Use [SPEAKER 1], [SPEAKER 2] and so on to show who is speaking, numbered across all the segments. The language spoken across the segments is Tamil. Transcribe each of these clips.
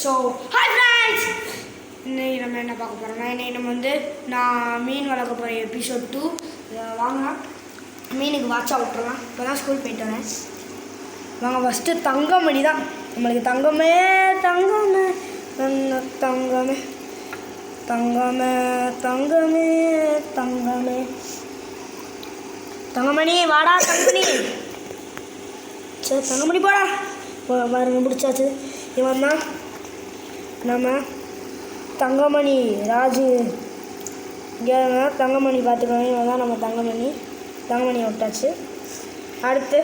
[SPEAKER 1] ஸோ ஹாய் ஃப்ரெண்ட்ஸ், இன்னைக்கு நம்ம என்ன பார்க்க போகிறோம்னா, இன்னைக்கு நம்ம வந்து நான் மீன் வளர்க்க போகிற எபிசோட் 2 வாங்க மீனுக்கு வாட்சா விட்டுறலாம். இப்போ தான் ஸ்கூல் போயிட்டு வரேன். வாங்க ஃபஸ்ட்டு தங்கமணி தான் நம்மளுக்கு. தங்கமே தங்கமே தங்கமே தங்கமே தங்கமே தங்கமே தங்கமணி வாடா தங்கமணி. சரி தங்கமணி போடா பாருங்க முடிச்சாச்சு. இவன் தான் நம்ம தங்கமணி ராஜு. இங்கே தங்கமணி பார்த்துக்கோங்க. இவன் தான் நம்ம தங்கமணியை விட்டாச்சு. அடுத்து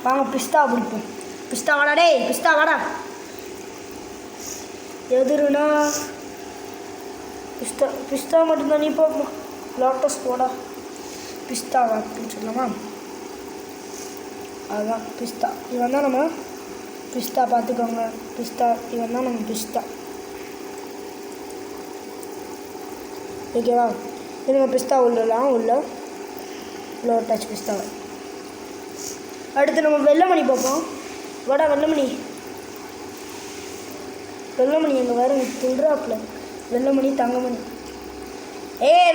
[SPEAKER 1] வாங்க பிஸ்தா பிடிப்போம். பிஸ்தா வாடா டே, பிஸ்தா வாடா. எதிர்னா பிஸ்தா மட்டும்தான். நீ போ லோட்டஸ் போடா. பிஸ்தா அப்படின்னு சொல்லலாமா? அதுதான் பிஸ்தா. இவன் தான் நம்ம பிஸ்தா பார்த்துக்கோங்க. பிஸ்தா இவன் தான் நம்ம பிஸ்தா. ஓகேவா? இது நம்ம பிஸ்தா உள்ளலாம் உள்ள டச் பிஸ்தா. அடுத்து நம்ம வெள்ளமணி பார்ப்போம். வாடா வெள்ளமணி. வெள்ளமணி எங்கே வேறு தின்றாப்புல. வெள்ளமணி தங்கமணி.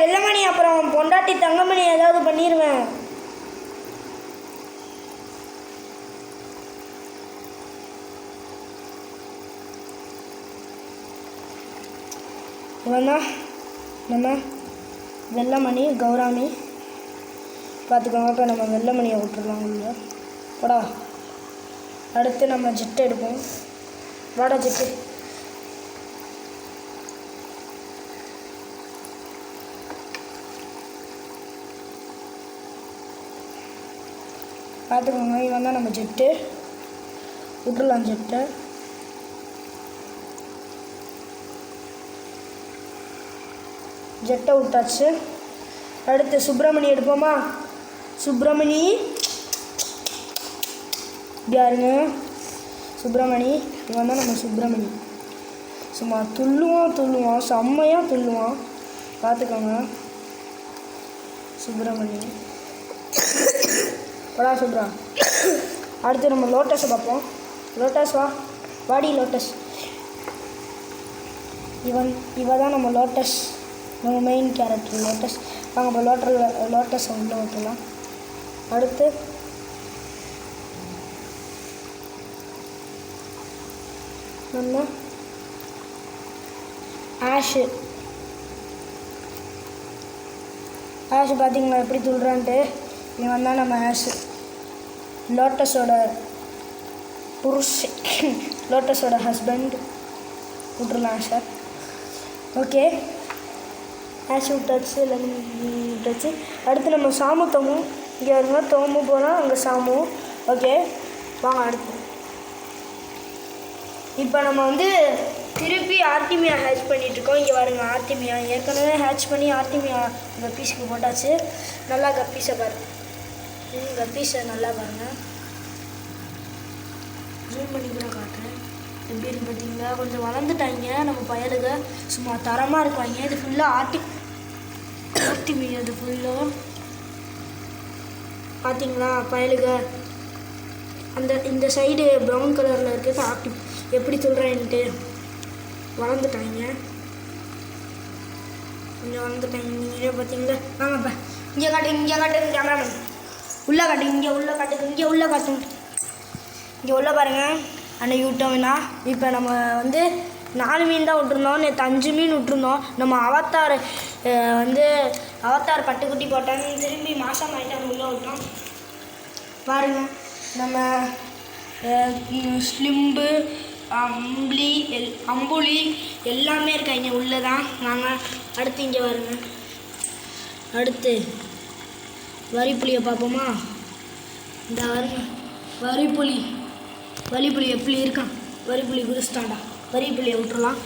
[SPEAKER 1] வெள்ளமணி அப்புறம் பொண்டாட்டி தங்கமணி ஏதாவது பண்ணிடுவேன். இவன் தான் நம்ம வெள்ளமணி கௌராமி பார்த்துக்கோங்க. இப்போ நம்ம வெள்ளமணியை விட்டுடலாம் உள்ள. வாடா. அடுத்து நம்ம ஜெட்டு எடுப்போம். வாடா ஜெட்டு. பார்த்துக்கோங்க. இவன் தான் நம்ம ஜெட்டு. விட்டுடலாம் ஜெட்டை. ஜெட்டை விட்டாச்சு. அடுத்து சுப்பிரமணி எடுப்போமா? சுப்பிரமணி யாருங்க? சுப்பிரமணி. இவன் தான் நம்ம சுப்பிரமணி. சும்மா துள்ளுவான் செம்மையாக துள்ளுவான். பார்த்துக்கோங்க சுப்பிரமணி. வடா சுப்ரா. அடுத்து நம்ம லோட்டஸை பார்ப்போம். லோட்டஸ் வா வாடி லோட்டஸ். இவ தான் நம்ம லோட்டஸ், நம்ம மெயின் கேரக்டர் லோட்டஸ். வாங்க இப்போ லோட்டஸை உள்ளே ஊற்றலாம். அடுத்து நம்ம ஆஷு. பார்த்தீங்களா எப்படி துள்ளுறான்ட்டு? இவன் தான் நம்ம ஆஷு, லோட்டஸோட லோட்டஸோட ஹஸ்பண்ட். விட்டுருலாம் சார். ஓகே ஆஷ் விட்டாச்சு, எல்லாமே விட்டாச்சு. அடுத்து நம்ம சாமு தோமு. இங்கே வருங்க தோமு போனால் அங்கே சாமு. ஓகே வாங்க அடுத்து. இப்போ நம்ம வந்து திருப்பி ஆர்டிமியா ஹேட்ச் பண்ணிகிட்ருக்கோம். இங்கே வருங்க ஆர்டிமியா ஏற்கனவே ஹேட்ச் பண்ணி ஆர்டிமியா கப்பீஸுக்கு போட்டாச்சு. நல்லா கப்பீஸை பாருங்க. கப்பீஸை நல்லா பாருங்கள். ஜூம் பண்ணி கூட காட்டுறேன். எப்படின்னு பார்த்தீங்களா? கொஞ்சம் வளர்ந்துட்டாங்க நம்ம பயலுக. சும்மா தரமாக இருக்காங்க. இது ஃபுல்லாக ஆர்டிமியா. இது ஃபுல்லாக பார்த்தீங்களா பயலுக? இந்த சைடு ப்ரௌன் கலரில் இருக்கிறது ஆர்டி. எப்படி சொல்கிறேன்ட்டு வளர்ந்துட்டாங்க. கொஞ்சம் வளர்ந்துட்டாங்க. நீங்களே பார்த்தீங்களா? ஆமாப்பா. இங்கே காட்டுங்க கேமராமேன். உள்ளே காட்டுங்க. இங்கே உள்ளே காட்டுங்க. இங்கே உள்ள பாருங்கள் அன்னைக்கு விட்டோம்னா. இப்போ நம்ம வந்து 4 மீன் தான் விட்டுருந்தோம். நேற்று 5 மீன் விட்டுருந்தோம். நம்ம அவத்தார் பட்டுக்குட்டி போட்டான்னு திரும்பி மாதம் ஆகிட்டு உள்ளே விட்டோம். பாருங்கள் நம்ம ஸ்லிம்பு அம்புலி எல்லாமே இருக்காங்க உள்ளே தான். நாங்கள் அடுத்து இங்கே வருங்க. அடுத்து வரிப்புளியை பார்ப்போமா? இந்த வருங்க வரிப்புளி எப்படி இருக்கான்? வரிப்புளி குதிச்சிட்டான்டா. வரிப்புளியை விட்டுறலாம்.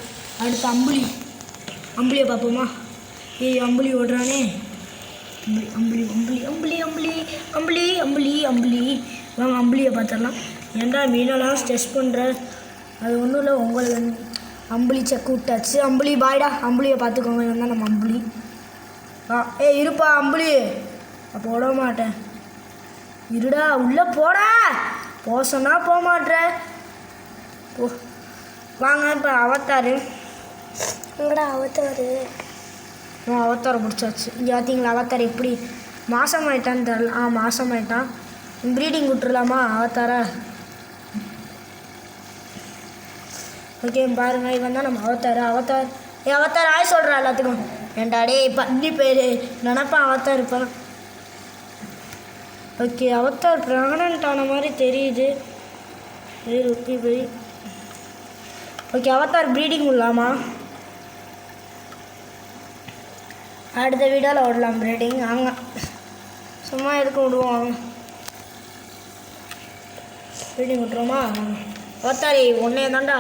[SPEAKER 1] அடுத்து அம்புலியை பார்ப்போமா? அம்புலி ஓடுறானே. அம்புலி வாங்க அம்புலியை பார்த்துடலாம். ஏன்டா மீனெல்லாம் ஸ்ட்ரெஸ் பண்ணுற? அது ஒன்றும் இல்லை, உங்களுக்கு அம்புலி செக் விட்டாச்சு. அம்புலி பாய்டா. அம்புலியை பார்த்துக்கோங்க. இவன் தான் நம்ம அம்புலி. இருப்பா அம்புலி. அப்போ விட மாட்டேன். இருடா உள்ளே போடா. போசனா போக மாட்டேற. வாங்க இப்போ அவத்தாரு
[SPEAKER 2] எங்கடா அவத்தாரு?
[SPEAKER 1] அவத்தாரை முடிச்சாச்சு. இங்கே பார்த்தீங்களா அவத்தார் எப்படி மாதம் ஆயிட்டான்னு தெரில. மாதம் ஆயிட்டான். ப்ரீடிங் விட்டுருலாமா அவத்தாரை? ஓகே பாருங்கள், இவன் தான் நம்ம அவத்தார். அவத்தார் ஆய் சொல்கிறா எல்லாத்துக்கும். ஏன்டாடே பன்னி பேர் நினப்பான் அவத்தார் இப்போ. ஓகே அவத்தார் ப்ரெக்னென்ட் ஆன மாதிரி தெரியுது. போய் ஓகே அவத்தார் ப்ரீடிங் விடலாமா? அடுத்த வீடியோவில் விடலாம் ப்ரீடிங். வாங்க சும்மா எதுக்கு விடுவோம், வாங்க ப்ரீடிங் விட்டுருவோமா? அவத்தாரி ஒன்றே தாண்டா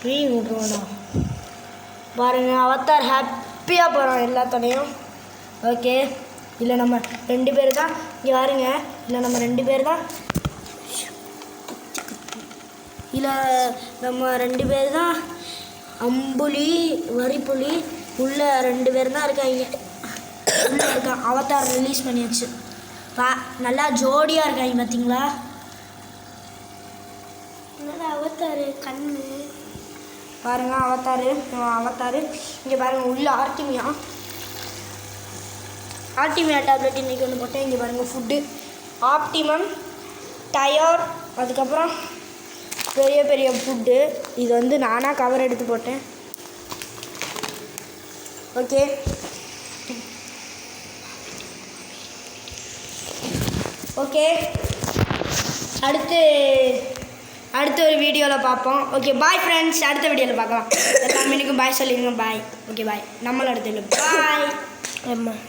[SPEAKER 1] ப்ரீடிங் விட்டுருவோம்டா. பாருங்கள் அவத்தார் ஹாப்பியாக போகிறான் எல்லாத்தோடையும். ஓகே இல்லை நம்ம 2 பேர் தான் இங்கே பாருங்க. இல்லை நம்ம 2 பேர் தான் அம்புலி வரிப்புலி உள்ள 2 பேர் தான் இருக்காங்க. உள்ளே இருக்கான். அவத்தார் ரிலீஸ் பண்ணியாச்சு. நல்லா ஜோடியாக இருக்காங்க பார்த்தீங்களா?
[SPEAKER 2] அவத்தாரு கண்ணு
[SPEAKER 1] பாருங்க அவத்தாரு இங்கே பாருங்கள் உள்ள ஆர்டிமியா டேப்லெட் இன்றைக்கி ஒன்று போட்டேன். இங்கே பாருங்கள் ஃபுட்டு ஆப்டிமம் டயர், அதுக்கப்புறம் பெரிய ஃபுட்டு. இது வந்து நானாக கவர் எடுத்து போட்டேன். ஓகே அடுத்த ஒரு வீடியோவில் பார்ப்போம். ஓகே பாய் ஃப்ரெண்ட்ஸ், அடுத்த வீடியோவில் பார்க்கலாம். எல்லாமே பாய் சொல்லிடுங்க. பாய். Okay bye. நம்மளும் அடுத்த பாய்.